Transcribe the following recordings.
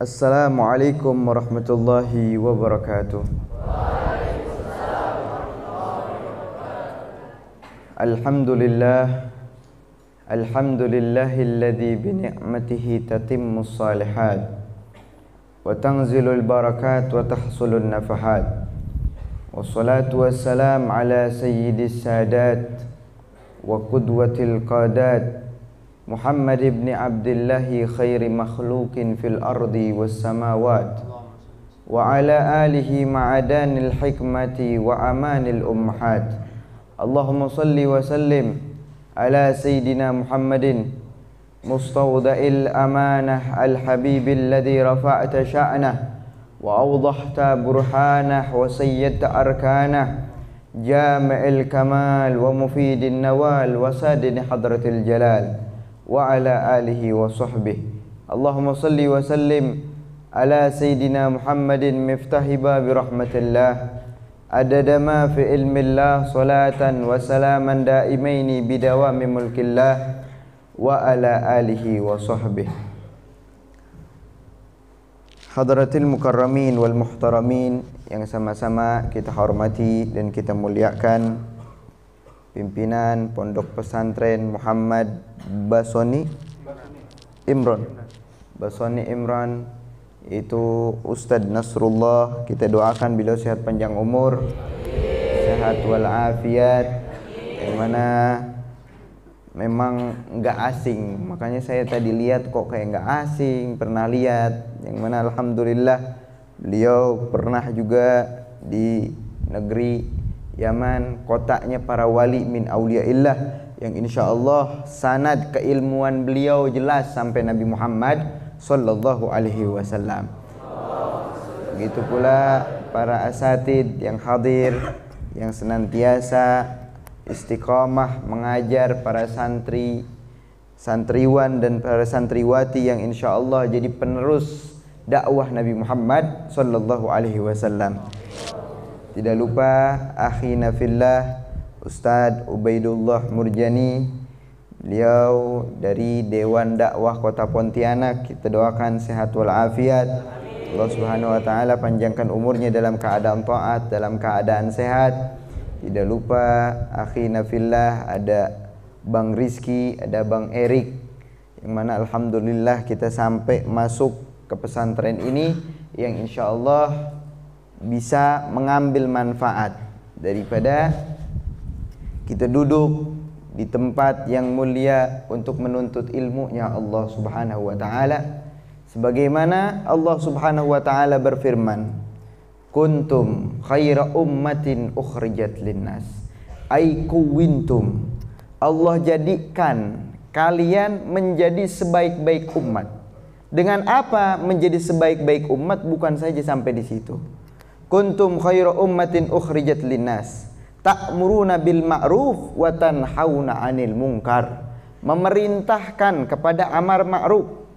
Assalamualaikum warahmatullahi wabarakatuh. Alhamdulillah, alhamdulillahilladzi bi ni'matihi tatimmus shalihat wa tanzilul barakat wa tahsulun nafahat. Wassalatu wassalam ala sayyidis sadat wa qudwatil qadat Muhammad ibn Abdillahi khairi makhlukin fil ardi was samawat wa ala alihi ma'adanil hikmati wa amanil ummahat. Allahumma salli wa sallim ala sayyidina Muhammadin mustawda'il amanah al-habibil ladzi rafa'ta sya'nah wa awdahta burhanah wa sayyadta arkanah jami'il kamal wa mufidin nawal wa sadin hadratil jalal wa ala alihi wa sahbihi. Allahumma salli wa sallim ala sayyidina Muhammadin miftahi babi rahmatillah adada ma fi ilmillah salatan wa salaman daimaini bidawami mulkillah wa ala alihi wa sahbihi. Hadratil mukarramin wal muhtaramin yang sama-sama kita hormati dan kita muliakan, pimpinan Pondok Pesantren Muhammad Basoni Imran itu Ustadz Nasrullah, kita doakan beliau sehat panjang umur, sehat walafiat, yang mana memang nggak asing, makanya saya tadi lihat kok kayak nggak asing, pernah lihat, yang mana alhamdulillah beliau pernah juga di negeri Yaman, kotaknya para wali min auliyaillah, yang insya Allah sanad keilmuan beliau jelas sampai Nabi Muhammad sallallahu alaihi wasallam. Begitu pula para asatid yang hadir, yang senantiasa istiqamah mengajar para santri, santriwan dan para santriwati yang insya Allah jadi penerus dakwah Nabi Muhammad sallallahu alaihi wasallam. Tidak lupa akhina fillah Ustadz Ubaidullah Murjani, beliau dari Dewan Dakwah Kota Pontianak, kita doakan sehat walafiat. Allah Subhanahu wa taala panjangkan umurnya dalam keadaan taat, dalam keadaan sehat. Tidak lupa akhina fillah ada Bang Rizky, ada Bang Erik, yang mana alhamdulillah kita sampai masuk ke pesantren ini yang insya Allah bisa mengambil manfaat daripada kita duduk di tempat yang mulia untuk menuntut ilmunya Allah Subhanahu wa taala, sebagaimana Allah Subhanahu wa taala berfirman, kuntum khaira ummatin ukhrijat linnas, ay kuwintum, Allah jadikan kalian menjadi sebaik-baik umat. Dengan apa menjadi sebaik-baik umat? Bukan saja sampai di situ. Kuntum khaira ummatin ukhrijat linnas ta'muruna bil ma'ruf wa tanhauna 'anil munkar, memerintahkan kepada amar ma'ruf,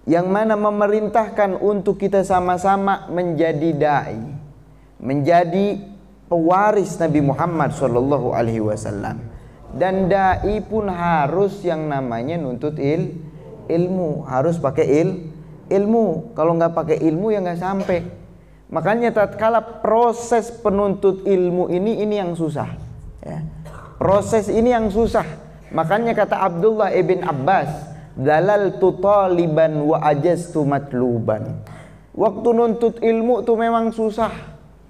yang mana memerintahkan untuk kita sama-sama menjadi dai, menjadi pewaris Nabi Muhammad sallallahu alaihi wasallam. Dan dai pun harus yang namanya nuntut ilmu, harus pakai ilmu. Kalau nggak pakai ilmu ya nggak sampai. Makanya tatkala proses penuntut ilmu ini yang susah, ya. Proses ini yang susah. Makanya kata Abdullah ibn Abbas, dalaltu taliban wa ajaztu matluban. Waktu nuntut ilmu tuh memang susah,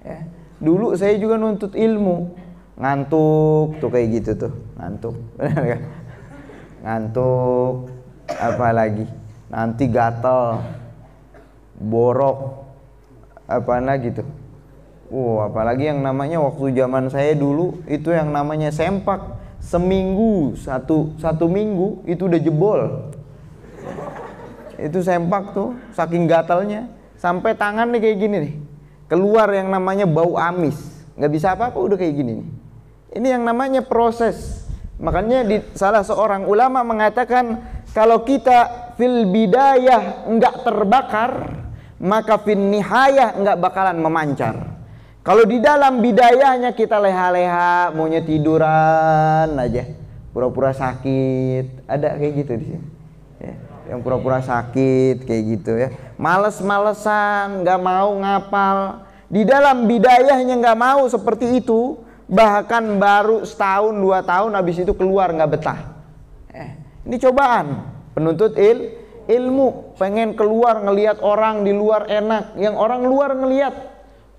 ya. Dulu saya juga nuntut ilmu, ngantuk tuh kayak gitu tuh, ngantuk. Ngantuk, apalagi nanti gatal, borok, apa lagi tuh. Apalagi yang namanya waktu zaman saya dulu itu yang namanya sempak, seminggu satu minggu itu udah jebol. Itu sempak tuh saking gatalnya sampai tangan nih kayak gini nih, keluar yang namanya bau amis, nggak bisa apa-apa udah kayak gini nih. Ini yang namanya proses. Makanya salah seorang ulama mengatakan kalau kita fil bidayah enggak terbakar, maka fin nihayah enggak bakalan memancar. Kalau di dalam bidayahnya kita leha-leha, maunya tiduran aja, pura-pura sakit, ada kayak gitu di sini. Ya. yang pura-pura sakit kayak gitu ya, males-malesan, nggak mau ngapal. Di dalam bidayahnya nggak mau seperti itu, bahkan baru setahun 2 tahun habis itu keluar nggak betah. Ini cobaan penuntut ilmu, pengen keluar ngelihat orang di luar enak, yang orang luar ngelihat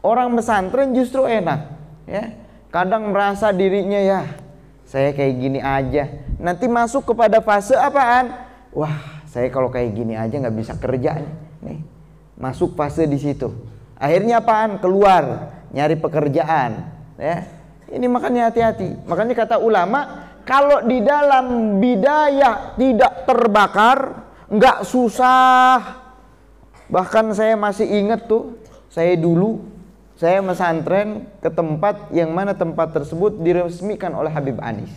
orang pesantren justru enak ya. Kadang merasa dirinya ya saya kayak gini aja, nanti masuk kepada fase apaan? Wah, saya kalau kayak gini aja nggak bisa kerja nih. Masuk fase di situ. Akhirnya apaan? Keluar nyari pekerjaan ya. Ini makanya hati-hati. Makanya kata ulama, kalau di dalam bidayah tidak terbakar, nggak susah. Bahkan saya masih ingat tuh, saya pesantren ke tempat yang mana tempat tersebut diresmikan oleh Habib Anis,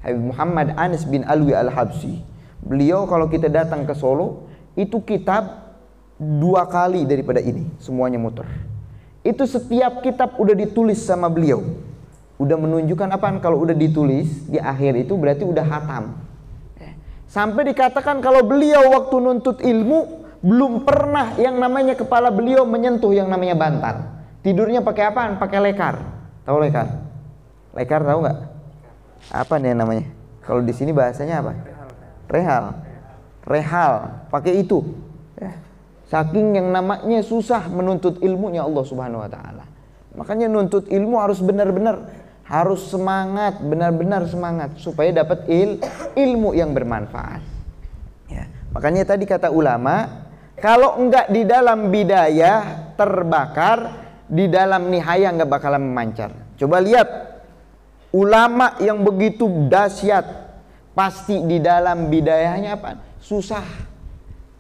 Habib Muhammad Anis bin Alwi Al-Habsyi. Beliau kalau kita datang ke Solo, itu kitab 2 kali daripada ini, semuanya muter. Itu setiap kitab udah ditulis sama beliau. Udah menunjukkan apaan? Kalau udah ditulis di akhir itu berarti udah hatam. Sampai dikatakan kalau beliau waktu nuntut ilmu belum pernah yang namanya kepala beliau menyentuh yang namanya bantal. Tidurnya pakai apaan? Pakai lekar. Tahu lekar? Lekar tahu nggak? Apa nih namanya? Kalau di sini bahasanya apa? Rehal. Pakai itu. Saking yang namanya susah menuntut ilmunya Allah Subhanahu wa taala. Makanya nuntut ilmu harus benar-benar, harus semangat, benar-benar semangat supaya dapat ilmu yang bermanfaat. Ya. Makanya tadi kata ulama, kalau enggak di dalam bidayah terbakar, di dalam nihaya enggak bakalan memancar. Coba lihat ulama yang begitu dahsyat, pasti di dalam bidayahnya apa? Susah.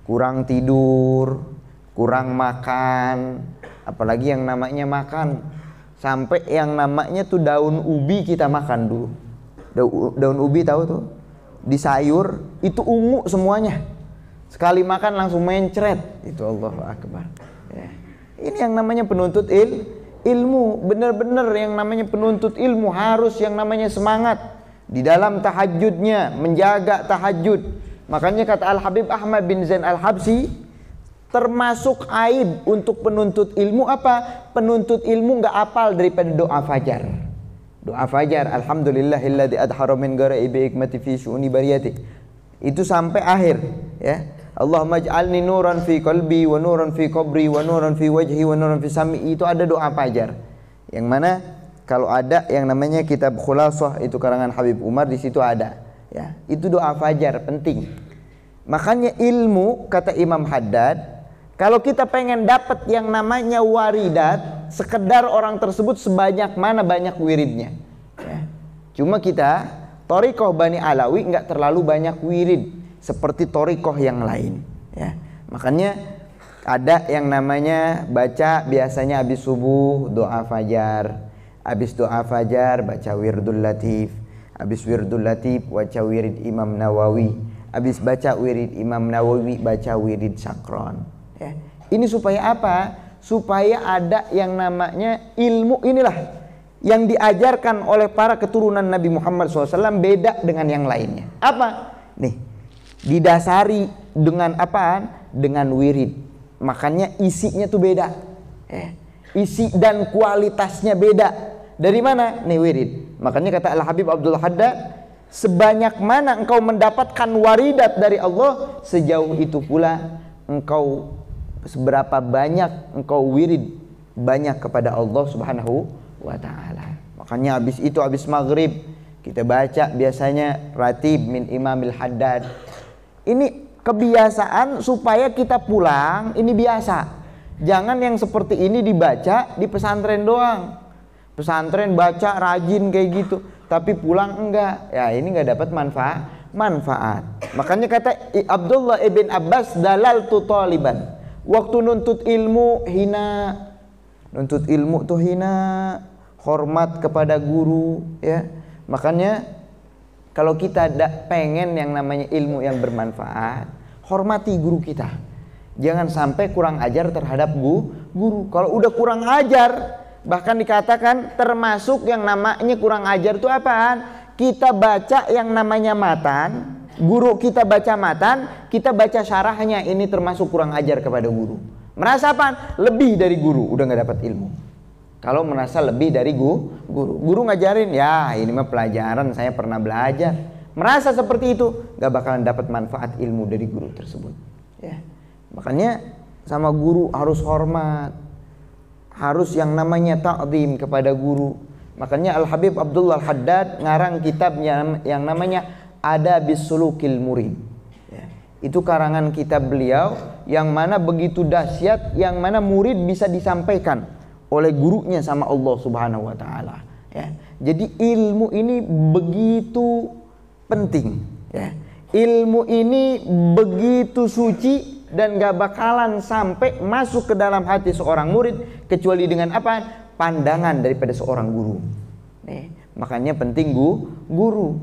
Kurang tidur, kurang makan, apalagi yang namanya makan. Sampai yang namanya tuh daun ubi kita makan dulu. Daun ubi tahu tuh? Di sayur itu ungu semuanya. Sekali makan langsung mencret. Itu Allahu Akbar. Ya. Ini yang namanya penuntut ilmu. Benar-benar yang namanya penuntut ilmu harus yang namanya semangat di dalam tahajudnya, menjaga tahajud. Makanya kata Al-Habib Ahmad bin Zain Al-Habsyi, termasuk aib untuk penuntut ilmu apa? Penuntut ilmu nggak hafal daripada doa fajar. Doa fajar, alhamdulillahilladzi adhara min ghaibi hikmati fi syu'uni bariyati. Itu sampai akhir ya. Allahumma ij'alni nuran fi qalbi wa nuran fi qabri wa nuran fi wajhi wa nuran fi sam'i. Itu ada doa fajar. Yang mana kalau ada yang namanya kitab Khulasah, itu karangan Habib Umar, di situ ada. Ya, itu doa fajar penting. Makanya ilmu, kata Imam Haddad, kalau kita pengen dapat yang namanya waridat, sekedar orang tersebut sebanyak mana banyak wiridnya. Ya. Cuma kita Thariqah Bani Alawi nggak terlalu banyak wirid seperti thariqah yang lain. Ya. Makanya ada yang namanya baca biasanya habis subuh doa fajar, habis doa fajar baca wirdul latif. Habis wirdul latif baca wirid Imam Nawawi, habis baca wirid Imam Nawawi baca wirid Sakron. Ya. Ini supaya apa? Supaya ada yang namanya ilmu inilah yang diajarkan oleh para keturunan Nabi Muhammad SAW beda dengan yang lainnya. Apa? Nih, didasari dengan apaan? Dengan wirid. Makanya isinya tuh beda. Isi dan kualitasnya beda. Dari mana? Nih wirid. Makanya kata Al-Habib Abdul Haddad, sebanyak mana engkau mendapatkan waridat dari Allah, sejauh itu pula engkau, seberapa banyak engkau wirid banyak kepada Allah Subhanahu wa ta'ala. Makanya habis itu, habis maghrib kita baca biasanya ratib min Imamil Haddad. Ini kebiasaan supaya kita pulang ini biasa. Jangan yang seperti ini dibaca di pesantren doang. Pesantren baca rajin kayak gitu, tapi pulang enggak. Ya ini enggak dapat manfaat. Makanya kata Abdullah ibn Abbas, dalaltu taliban. Waktu nuntut ilmu hina. Nuntut ilmu tuh hina, hormat kepada guru ya. Makanya kalau kita pengen yang namanya ilmu yang bermanfaat, hormati guru kita. Jangan sampai kurang ajar terhadap guru. Kalau udah kurang ajar, bahkan dikatakan termasuk yang namanya kurang ajar itu apaan? Kita baca yang namanya matan, guru kita baca matan, kita baca syarahnya, ini termasuk kurang ajar kepada guru. Merasa apa? Lebih dari guru, udah nggak dapat ilmu. Kalau merasa lebih dari guru ngajarin, ya ini mah pelajaran, saya pernah belajar. Merasa seperti itu, nggak bakalan dapat manfaat ilmu dari guru tersebut. Ya. Makanya sama guru harus hormat, harus yang namanya ta'zim kepada guru. Makanya Al-Habib Abdullah Al-Haddad ngarang kitabnya yang namanya Adabis Sulukil Murid. Ya. Itu karangan kitab beliau yang mana begitu dahsyat, yang mana murid bisa disampaikan oleh gurunya sama Allah Subhanahu wa taala. Ya. Jadi ilmu ini begitu penting, ya. Ilmu ini begitu suci dan gak bakalan sampai masuk ke dalam hati seorang murid kecuali dengan apa? Pandangan daripada seorang guru. Makanya penting guru.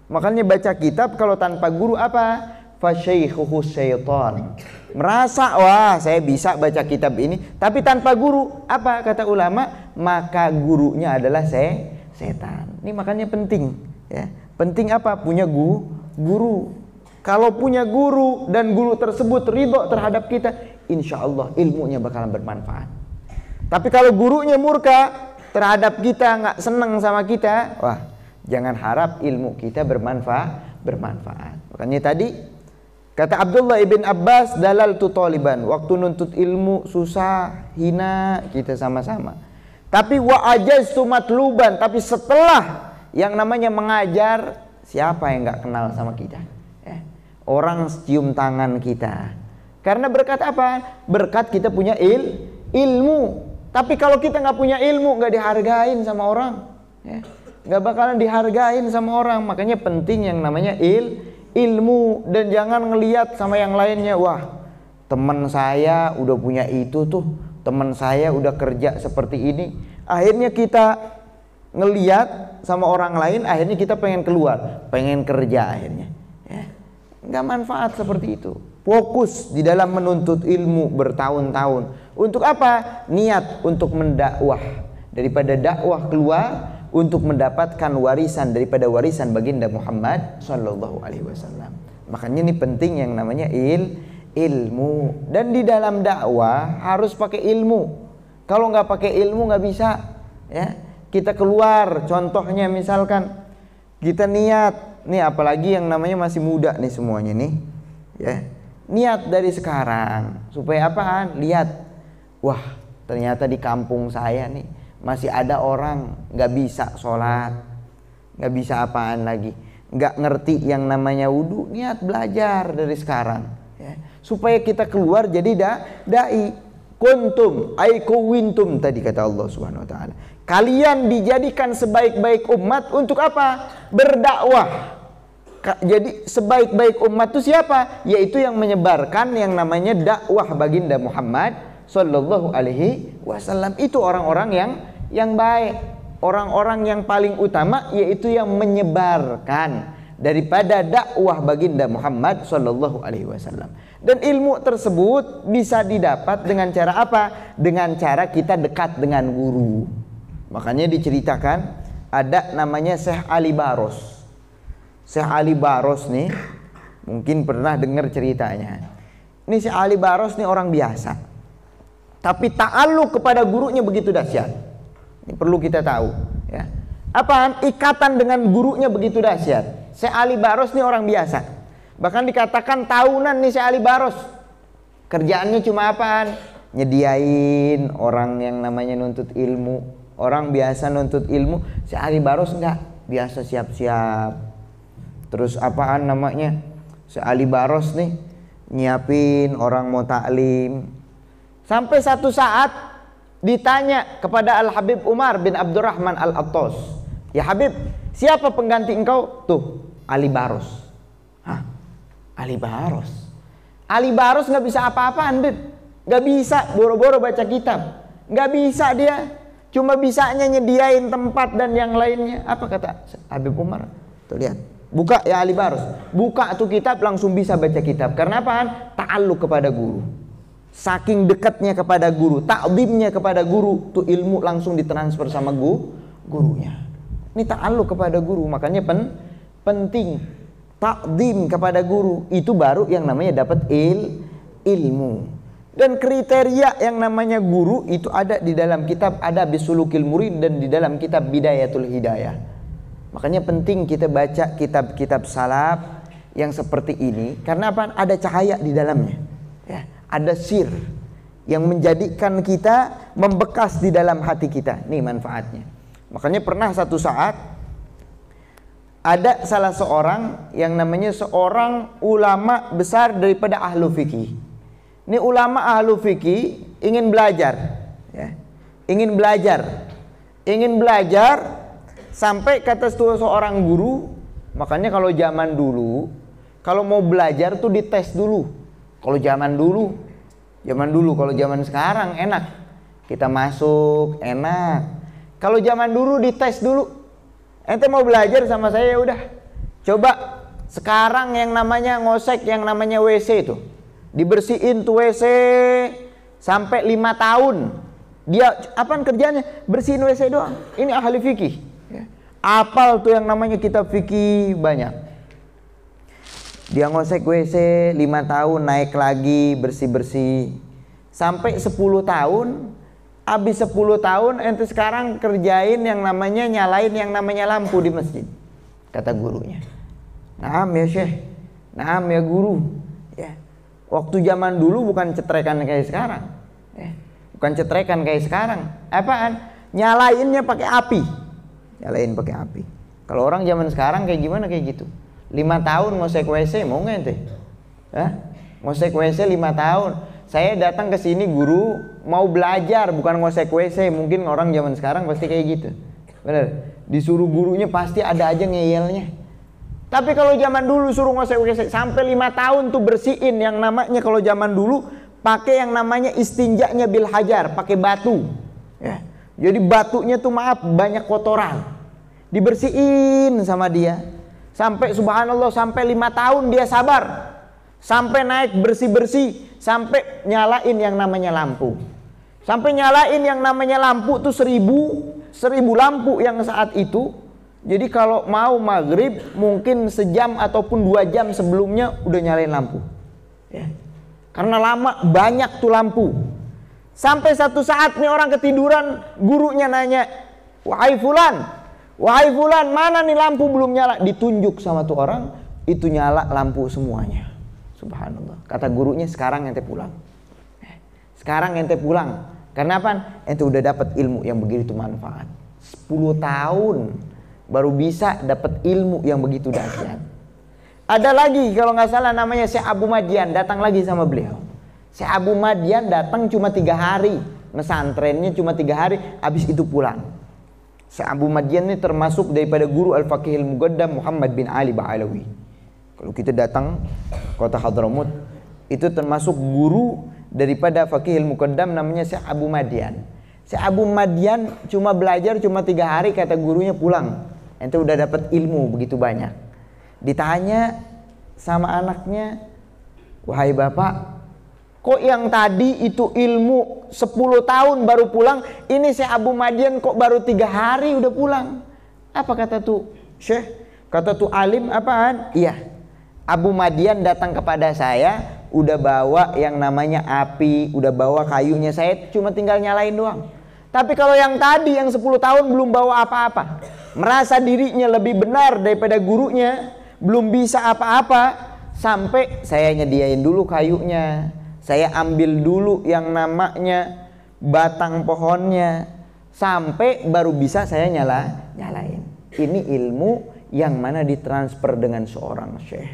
Makanya baca kitab kalau tanpa guru apa? Fasyaikhuhu syaitan. Merasa wah saya bisa baca kitab ini, tapi tanpa guru apa kata ulama? Maka gurunya adalah setan. Ini makanya penting, ya. Penting apa? Punya guru. Kalau punya guru dan guru tersebut ridho terhadap kita, insya Allah ilmunya bakalan bermanfaat. Tapi kalau gurunya murka terhadap kita, nggak senang sama kita, wah jangan harap ilmu kita bermanfaat. Makanya tadi kata Abdullah ibn Abbas, dalaltu taliban, waktu nuntut ilmu susah, hina kita sama-sama. Tapi wa ajaztu matluban, tapi setelah yang namanya mengajar, siapa yang nggak kenal sama kita? Orang cium tangan kita. Karena berkat apa? Berkat kita punya ilmu. Tapi kalau kita nggak punya ilmu, nggak dihargain sama orang, ya. Nggak bakalan dihargain sama orang. Makanya penting yang namanya ilmu. Dan jangan ngelihat sama yang lainnya. Wah, teman saya udah punya itu tuh, teman saya udah kerja seperti ini. Akhirnya kita ngelihat sama orang lain, akhirnya kita pengen keluar, pengen kerja akhirnya, ya. Nggak manfaat seperti itu. Fokus di dalam menuntut ilmu bertahun-tahun. Untuk apa? Niat untuk mendakwah. Daripada dakwah keluar untuk mendapatkan warisan daripada warisan baginda Muhammad sallallahu alaihi wasallam. Makanya ini penting yang namanya ilmu. Dan di dalam dakwah harus pakai ilmu. Kalau nggak pakai ilmu nggak bisa, ya. Kita keluar, contohnya misalkan kita niat, nih apalagi yang namanya masih muda nih semuanya nih, ya. Niat dari sekarang supaya apaan? Lihat, wah ternyata di kampung saya nih masih ada orang nggak bisa sholat, nggak bisa apaan lagi, nggak ngerti yang namanya wudu. Niat belajar dari sekarang, ya. Supaya kita keluar jadi dai. Kuntum aikowintum tadi kata Allah Subhanahu wa taala. Kalian dijadikan sebaik-baik umat untuk apa? Berdakwah. Jadi sebaik-baik umat itu siapa? Yaitu yang menyebarkan yang namanya dakwah baginda Muhammad sallallahu alaihi wasallam. Itu orang-orang yang baik, orang-orang yang paling utama, yaitu yang menyebarkan daripada dakwah baginda Muhammad sallallahu alaihi wasallam. Dan ilmu tersebut bisa didapat dengan cara apa? Dengan cara kita dekat dengan guru. Makanya diceritakan ada namanya Syekh Ali Baros. Syekh Ali Baros nih mungkin pernah dengar ceritanya. Ini Syekh Ali Baros nih orang biasa, tapi ta'alluq kepada gurunya begitu dahsyat. Ini perlu kita tahu, ya. Apaan? Ikatan dengan gurunya begitu dahsyat. Syekh Ali Baros nih orang biasa. Bahkan dikatakan tahunan nih Syekh Ali Baros. Kerjaannya cuma apaan? Nyediain orang yang namanya nuntut ilmu. Orang biasa nuntut ilmu, Syekh Ali Baros enggak, biasa siap-siap. Terus apaan namanya? Syekh Ali Baros nih nyiapin orang mau taklim. Sampai satu saat ditanya kepada Al-Habib Umar bin Abdurrahman Al-Attas, "Ya Habib, siapa pengganti engkau?" Tuh, Ali Baros. Hah? Ali Baros? Ali Baros nggak bisa apa-apaan, Bib. Nggak bisa boro-boro baca kitab. Nggak bisa dia. Cuma bisanya nyediain tempat dan yang lainnya. Apa kata Habib Umar? Tuh lihat. Buka ya Ali Baros. Buka tuh kitab langsung bisa baca kitab. Karena apaan? Ta'alluq kepada guru. Saking dekatnya kepada guru, ta'zimnya kepada guru, tuh ilmu langsung ditransfer sama gurunya. Ini ta'alluq kepada guru, makanya penting. takdim kepada guru, itu baru yang namanya dapat ilmu. Dan kriteria yang namanya guru itu ada di dalam kitab Adab Sulukil Murid dan di dalam kitab Bidayatul Hidayah. Makanya penting kita baca kitab-kitab salaf yang seperti ini, karena apa? Ada cahaya di dalamnya, ya. Ada sir yang menjadikan kita membekas di dalam hati kita. Nih manfaatnya. Makanya pernah satu saat ada salah seorang yang namanya seorang ulama besar daripada ahlu fikih. Ini ulama ahlu fikih ingin belajar, ya. ingin belajar sampai kata seorang guru. Makanya kalau zaman dulu, kalau mau belajar tuh dites dulu. Kalau zaman dulu, kalau zaman sekarang enak, kita masuk enak. Kalau zaman dulu dites dulu. Ente mau belajar sama saya, ya udah. Coba sekarang yang namanya ngosek, yang namanya WC itu, dibersihin tuh WC sampai 5 tahun. Dia apaan kerjanya? Bersihin WC doang. Ini ahli fikih. Apal tuh yang namanya kitab fikih banyak. Dia ngosek WC 5 tahun, naik lagi bersih-bersih sampai 10 tahun. Habis 10 tahun ente sekarang kerjain yang namanya nyalain yang namanya lampu di masjid. Kata gurunya. Naam ya Syekh. Naam ya guru. Ya. Waktu zaman dulu bukan cetrekan kayak sekarang. Ya. Bukan cetrekan kayak sekarang. Apaan? Nyalainnya pakai api. Nyalain pakai api. Kalau orang zaman sekarang kayak gimana kayak gitu? 5 tahun ngosek WC mau nggak ente? Hah? Ngosek WC 5 tahun. Saya datang ke sini guru mau belajar bukan ngosek WC. Mungkin orang zaman sekarang pasti kayak gitu. Bener. Disuruh gurunya pasti ada aja ngeyelnya. Tapi kalau zaman dulu suruh ngosek WC sampai 5 tahun tuh bersihin yang namanya, kalau zaman dulu pakai yang namanya istinjanya bil hajar, pakai batu. Ya. Jadi batunya tuh maaf banyak kotoran. Dibersihin sama dia. Sampai subhanallah sampai 5 tahun dia sabar. Sampai naik bersih-bersih, sampai nyalain yang namanya lampu. Sampai nyalain yang namanya lampu tuh 1000 lampu yang saat itu. Jadi kalau mau maghrib mungkin sejam ataupun 2 jam sebelumnya udah nyalain lampu. Ya. Karena lama banyak tuh lampu. Sampai satu saat nih orang ketiduran, gurunya nanya, wahai fulan, mana nih lampu belum nyala? Ditunjuk sama tuh orang, itu nyala lampu semuanya. Subhanallah. Kata gurunya, sekarang ente pulang. Sekarang ente pulang. Karena apa? Ente udah dapat ilmu yang begitu manfaat. 10 tahun baru bisa dapat ilmu yang begitu dahsyat. Ada lagi kalau nggak salah namanya Syekh Abu Madian, datang lagi sama beliau. Syekh Abu Madian datang cuma 3 hari, ngesantrennya cuma 3 hari, habis itu pulang. Syekh Abu Madian ini termasuk daripada guru Al-Faqihil Muqaddam Muhammad bin Ali Ba'alawi. Kalau kita datang kota Hadramut, itu termasuk guru daripada Faqihil Muqaddam namanya Syekh Abu Madian. Syekh Abu Madian cuma belajar cuma 3 hari, kata gurunya pulang. Ente udah dapat ilmu begitu banyak. Ditanya sama anaknya, wahai bapak, kok yang tadi itu ilmu 10 tahun baru pulang, ini Syekh Abu Madian kok baru 3 hari udah pulang? Apa kata tuh Syekh? Kata tuh alim apaan? Iya, Abu Madian datang kepada saya, udah bawa yang namanya api, udah bawa kayunya, saya cuma tinggal nyalain doang. Tapi kalau yang tadi yang 10 tahun belum bawa apa-apa, merasa dirinya lebih benar daripada gurunya, belum bisa apa-apa, sampai saya nyediain dulu kayunya, saya ambil dulu yang namanya batang pohonnya, sampai baru bisa saya nyalain. Ini ilmu yang mana ditransfer dengan seorang syekh.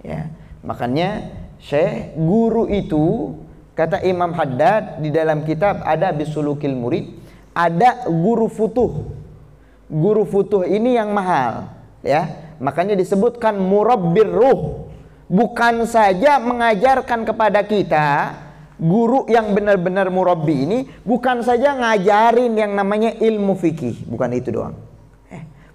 Ya, makanya syekh guru itu, kata Imam Haddad di dalam kitab Adab Sulukil Murid, ada guru futuh. Guru futuh ini yang mahal, ya. Makanya disebutkan murabbir ruh. Bukan saja mengajarkan kepada kita, guru yang benar-benar murabbi ini bukan saja ngajarin yang namanya ilmu fikih, bukan itu doang.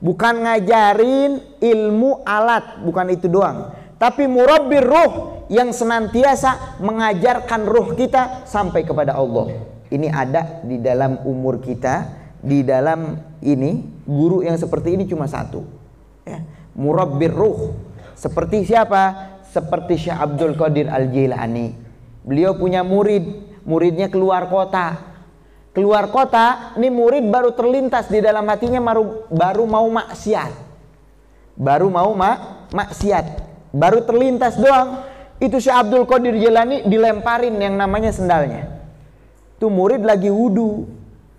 Bukan ngajarin ilmu alat, bukan itu doang. Tapi murabbir ruh yang senantiasa mengajarkan ruh kita sampai kepada Allah. Ini ada di dalam umur kita, di dalam ini guru yang seperti ini cuma satu. Ya. Murabbir ruh, Seperti siapa? Seperti Syekh Abdul Qadir Al-Jilani. Beliau punya muridnya keluar kota. Keluar kota, nih murid baru terlintas di dalam hatinya baru mau maksiat. Baru terlintas doang. Itu Syekh Abdul Qadir Jilani dilemparin yang namanya sendalnya. Tuh murid lagi wudu,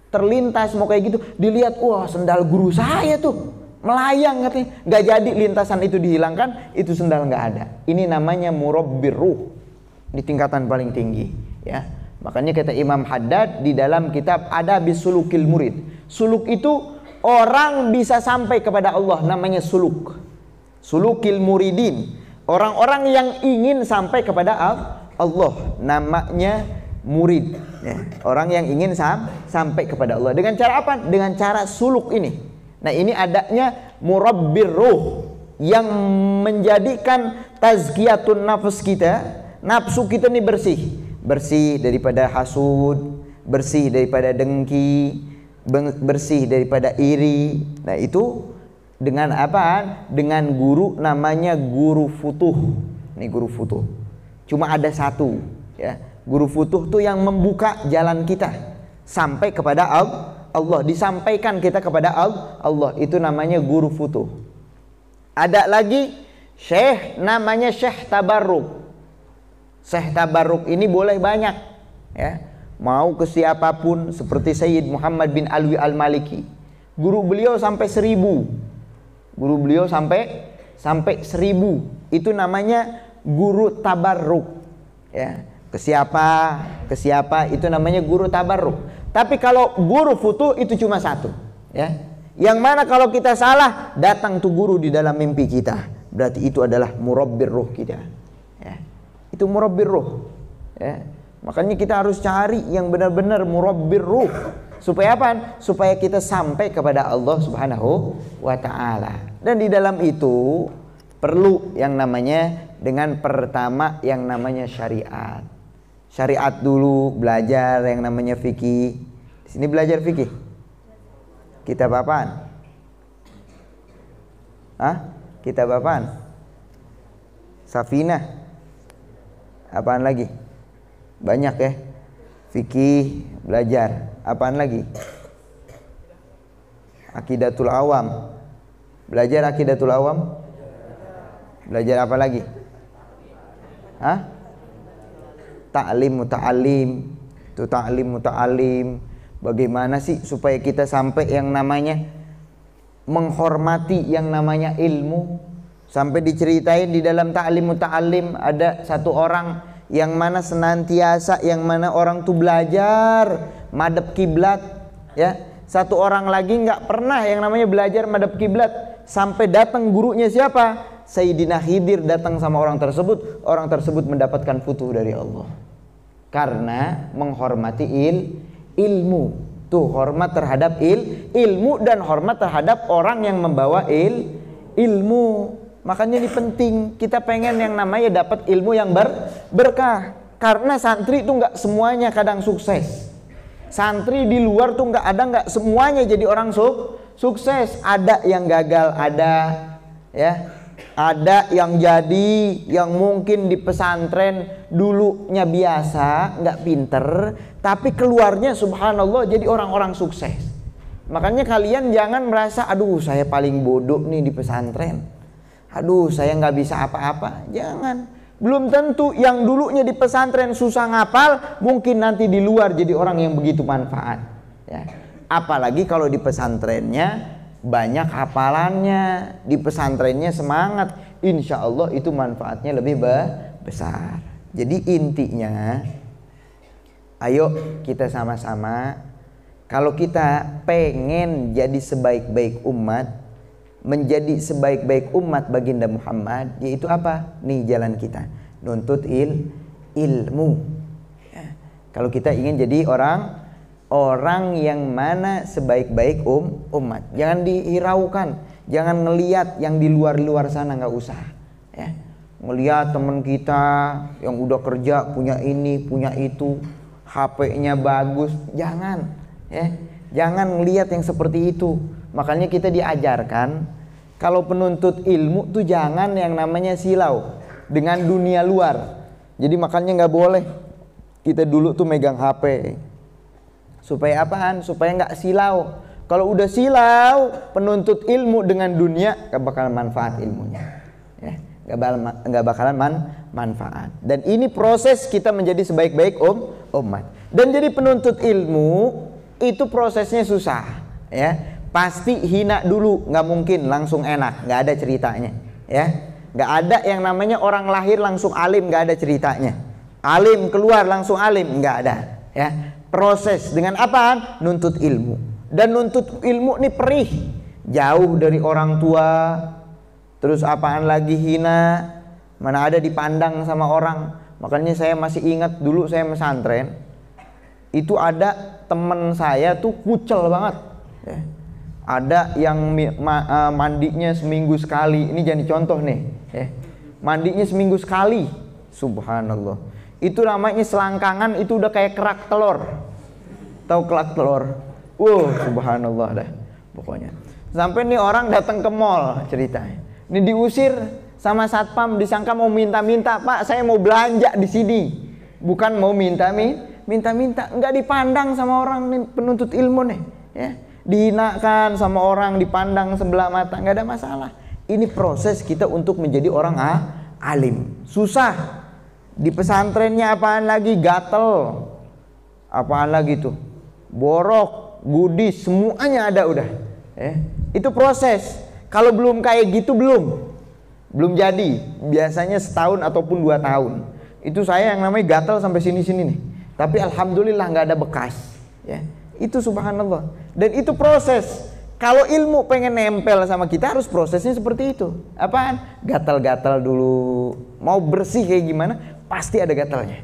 terlintas mau kayak gitu, dilihat, wah sendal guru saya tuh melayang katanya. Nggak jadi lintasan itu dihilangkan, itu sendal nggak ada. Ini namanya murabbir ruh di tingkatan paling tinggi, ya. Makanya kata Imam Haddad di dalam kitab Adabis Sulukil Murid, suluk itu orang bisa sampai kepada Allah, namanya suluk. Sulukil muridin, orang-orang yang ingin sampai kepada Allah, namanya murid, ya. Orang yang ingin sampai kepada Allah dengan cara apa? Dengan cara suluk ini. Nah, ini adanya murabbir ruh yang menjadikan tazkiyatun nafs kita, nafsu kita ini bersih daripada hasud, bersih daripada dengki, bersih daripada iri. Nah, itu dengan apa? Dengan guru namanya guru futuh. Ini guru futuh. Cuma ada satu, ya. Guru futuh tuh yang membuka jalan kita sampai kepada Allah, disampaikan kita kepada Allah. Itu namanya guru futuh. Ada lagi syekh namanya Syekh Tabarruk. Syekh Tabarruk ini boleh banyak, ya. Mau ke siapapun, seperti Sayyid Muhammad bin Alwi Al-Maliki. Guru beliau sampai 1000. Guru beliau sampai 1000. Itu namanya guru tabarruk, ya. Ke siapa itu namanya guru tabarruk. Tapi kalau guru futuh itu cuma satu, ya. Yang mana kalau kita salah, datang tuh guru di dalam mimpi kita, berarti itu adalah murabbir ruh kita, ya. Itu murabbir ruh, ya. Makanya kita harus cari yang benar-benar murabbir ruh. Supaya apa? Supaya kita sampai kepada Allah Subhanahu wa ta'ala. Dan di dalam itu perlu yang namanya, dengan pertama yang namanya syariat. Syariat dulu, belajar yang namanya fikih. Di sini belajar fikih. Kitab apaan? Kitab apaan? Safinah. Apaan lagi? Banyak, ya. Fikih, belajar. Apaan lagi? Aqidatul Awam. Belajar Aqidatul Awam. Belajar apa lagi? Ta'lim muta'alim. Itu ta'lim muta'alim. Bagaimana sih supaya kita sampai yang namanya menghormati yang namanya ilmu. Sampai diceritain di dalam ta'lim muta'alim, ada satu orang yang mana senantiasa, yang mana orang tuh belajar madhab kiblat, ya. Satu orang lagi nggak pernah yang namanya belajar madhab kiblat, sampai datang gurunya siapa? Sayyidina Khidir datang sama orang tersebut mendapatkan futuh dari Allah karena menghormati ilmu. Tuh, hormat terhadap ilmu dan hormat terhadap orang yang membawa ilmu. Makanya ini penting, kita pengen yang namanya dapat ilmu yang berkah. Karena santri itu nggak semuanya kadang sukses. Santri di luar tuh nggak semuanya jadi orang sukses. Ada yang gagal, ada, ya. Ada yang jadi, yang mungkin di pesantren dulunya biasa, nggak pinter, tapi keluarnya subhanallah jadi orang-orang sukses. Makanya kalian jangan merasa, aduh saya paling bodoh nih di pesantren, aduh saya nggak bisa apa-apa. Jangan. Belum tentu yang dulunya di pesantren susah ngapal, mungkin nanti di luar jadi orang yang begitu manfaat, ya. Apalagi kalau di pesantrennya banyak hafalannya, di pesantrennya semangat, insya Allah itu manfaatnya lebih besar. Jadi intinya, ayo kita sama-sama, kalau kita pengen jadi sebaik-baik umat, menjadi sebaik-baik umat baginda Muhammad, yaitu apa? Nih jalan kita, nuntut ilmu, ya. Kalau kita ingin jadi orang yang mana sebaik-baik umat, jangan dihiraukan, jangan ngelihat yang di luar sana, nggak usah, ya. Ngelihat teman kita yang udah kerja punya ini punya itu, HP-nya bagus, jangan, ya. Jangan ngelihat yang seperti itu. Makanya kita diajarkan kalau penuntut ilmu tuh jangan yang namanya silau dengan dunia luar. Jadi makanya nggak boleh kita dulu tuh megang HP. Supaya apaan? Supaya nggak silau. Kalau udah silau penuntut ilmu dengan dunia, nggak bakalan manfaat ilmunya. Ya, nggak bakalan manfaat. Dan ini proses kita menjadi sebaik-baik umat. Dan jadi penuntut ilmu itu prosesnya susah. Ya, pasti hina dulu, nggak mungkin langsung enak, nggak ada ceritanya. Ya, nggak ada yang namanya orang lahir langsung alim, nggak ada ceritanya. Alim keluar langsung alim, nggak ada. Ya. Proses dengan apa? Nuntut ilmu. Dan nuntut ilmu ini perih, jauh dari orang tua, terus apaan lagi hina, mana ada dipandang sama orang. Makanya saya masih ingat dulu saya pesantren, itu ada teman saya tuh kucel banget. Ya. Ada yang mandinya seminggu sekali, ini jadi contoh nih. Ya. Mandinya seminggu sekali, subhanallah. Itu namanya selangkangan, itu udah kayak kerak telur. Tahu kerak telur? Subhanallah dah pokoknya. Sampai nih orang datang ke mall ceritanya. Ini diusir sama satpam, disangka mau minta-minta, "Pak, saya mau belanja di sini." Bukan mau minta-minta, enggak dipandang sama orang nih penuntut ilmu nih, ya. Dihinakan sama orang, dipandang sebelah mata, enggak ada masalah. Ini proses kita untuk menjadi orang alim. Susah. Di pesantrennya apaan lagi? Gatel. Apaan lagi tuh? Borok, gudis, semuanya ada udah. Itu proses. Kalau belum kayak gitu belum jadi. Biasanya setahun ataupun 2 tahun. Itu saya yang namanya gatel sampai sini-sini nih. Tapi alhamdulillah nggak ada bekas. Ya, itu subhanallah. Dan itu proses. Kalau ilmu pengen nempel sama kita harus prosesnya seperti itu. Apaan? Gatal-gatal dulu. Mau bersih kayak gimana? Pasti ada gatalnya.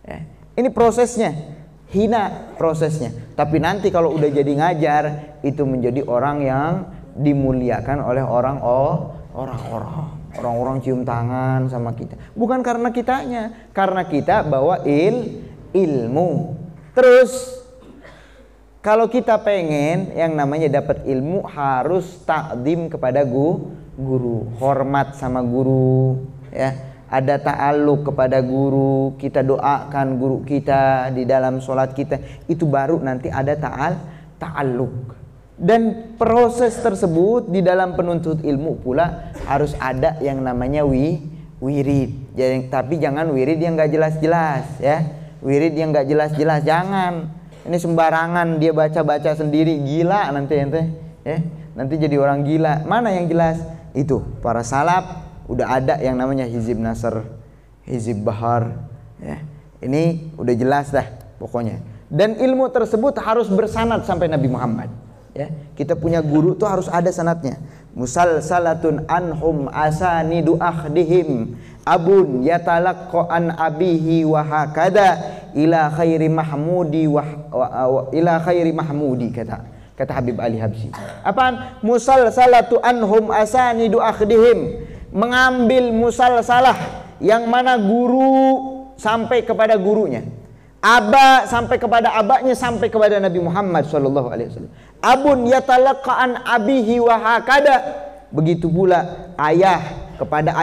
Ya. Ini prosesnya. Hina prosesnya. Tapi nanti kalau udah jadi ngajar, itu menjadi orang yang dimuliakan oleh orang-orang cium tangan sama kita. Bukan karena kitanya, karena kita bawa ilmu. Terus kalau kita pengen yang namanya dapat ilmu harus takdim kepada guru, hormat sama guru, ya. Ada ta'alluq kepada guru, kita doakan guru kita di dalam sholat kita, itu baru nanti ada ta'alluq. Dan proses tersebut di dalam penuntut ilmu pula harus ada yang namanya wirid. Tapi jangan wirid yang gak jelas-jelas, ya. Wirid yang gak jelas-jelas jangan. Ini sembarangan dia baca-baca sendiri, gila nanti ya. Nanti jadi orang gila. Mana yang jelas? Itu para salaf udah ada yang namanya hizib nasr, hizib bahar, ya. Ini udah jelas dah pokoknya. Dan ilmu tersebut harus bersanad sampai Nabi Muhammad, ya. Kita punya guru tuh harus ada sanadnya. Musalsalatun anhum asanidu akhdihim abun yatalaqqa an abihi wa hakada ila khairi mahmudi ila khairi mahmudi, kata Habib Ali Habsyi. Apaan? Musalsalatu anhum asanidu akhdihim, mengambil musalsalah yang mana guru sampai kepada gurunya, aba sampai kepada abahnya, sampai kepada Nabi Muhammad sallallahu alaihi wasallam. Abun yatalaqqa an abihi wa hakada, begitu pula ayah kepada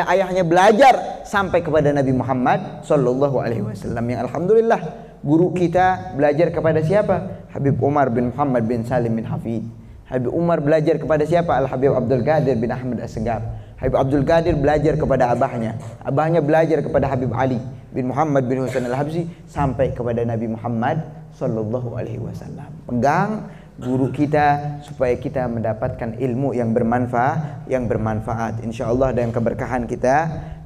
ayahnya belajar sampai kepada Nabi Muhammad sallallahu alaihi wasallam. Yang alhamdulillah guru kita belajar kepada siapa? Habib Umar bin Muhammad bin Salim bin Hafid. Habib Umar belajar kepada siapa? Al-Habib Abdul Qadir bin Ahmad As-Segaf. Habib Abdul Qadir belajar kepada abahnya belajar kepada Habib Ali bin Muhammad bin Husain Al-Habsyi sampai kepada Nabi Muhammad sallallahu alaihi wasallam. Pegang guru kita supaya kita mendapatkan ilmu yang bermanfaat. Insyaallah dengan keberkahan kita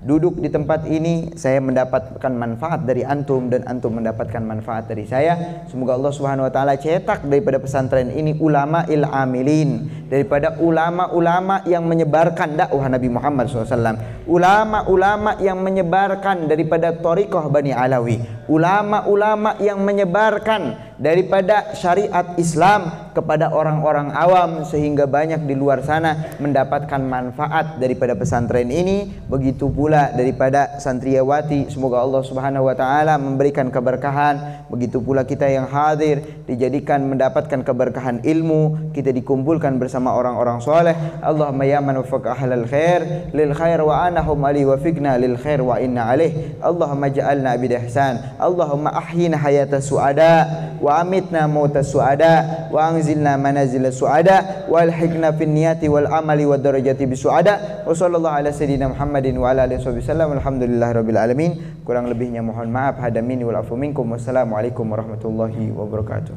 duduk di tempat ini, saya mendapatkan manfaat dari antum dan antum mendapatkan manfaat dari saya. Semoga Allah Subhanahu wa taala cetak daripada pesantren ini ulama amilin, daripada ulama-ulama yang menyebarkan dakwah Nabi Muhammad SAW, ulama-ulama yang menyebarkan daripada thariqah Bani Alawi, ulama-ulama yang menyebarkan daripada syariat Islam kepada orang-orang awam sehingga banyak di luar sana mendapatkan manfaat daripada pesantren ini. Begitu pula daripada santriwati, semoga Allah Subhanahu wa taala memberikan keberkahan. Begitu pula kita yang hadir dijadikan mendapatkan keberkahan ilmu, kita dikumpulkan bersama orang-orang soleh. Allahumma ya man wafaqa ahlal khair lil khair wa anahum ali wa fiqna lil khair wa inna alaih. Allahumma ja'alna bil ihsan. Allahumma ahyina hayata suada wa amitna mauta suada wa anzilna manazil suada wa alhiqna fin niyati wal amali wad darajati bis suada. Wa sallallahu ala sayyidina Muhammadin wa ala alihi wasallam. Alhamdulillahirabbil alamin. Kurang lebihnya mohon maaf. Hadamini wal afu minkum. Wassalamualaikum warahmatullahi wabarakatuh.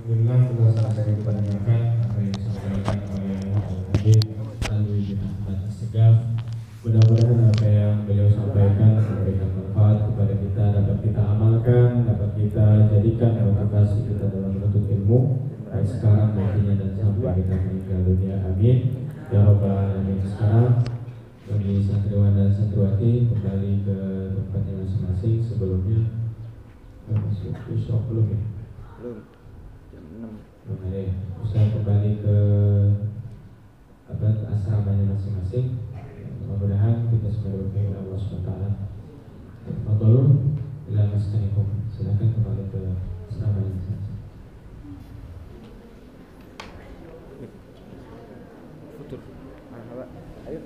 Alhamdulillah telah selesai ditanyakan apa yang disampaikan oleh Habib Alwi bin Ahmad Assegaf. Mudah-mudahan apa yang beliau sampaikan memberikan manfaat kepada kita, dapat kita amalkan, dapat kita jadikan motivasi kita dalam menuntut ilmu baik sekarang, nantinya, dan sampai kita meninggal dunia. Amin ya rabbal alamin. Sekarang bagi santriwan dan santriwati kembali ke tempatnya masing-masing. Sebelumnya masuk besok belum ya? Belum ada ya. Usai kembali ke asramanya masing-masing. Mudah-mudahan kita semua berdoa Allah SWT. Fadhlu ila maskanikum. Silakan kembali ke asramanya masing-masing. Futur. Ayo.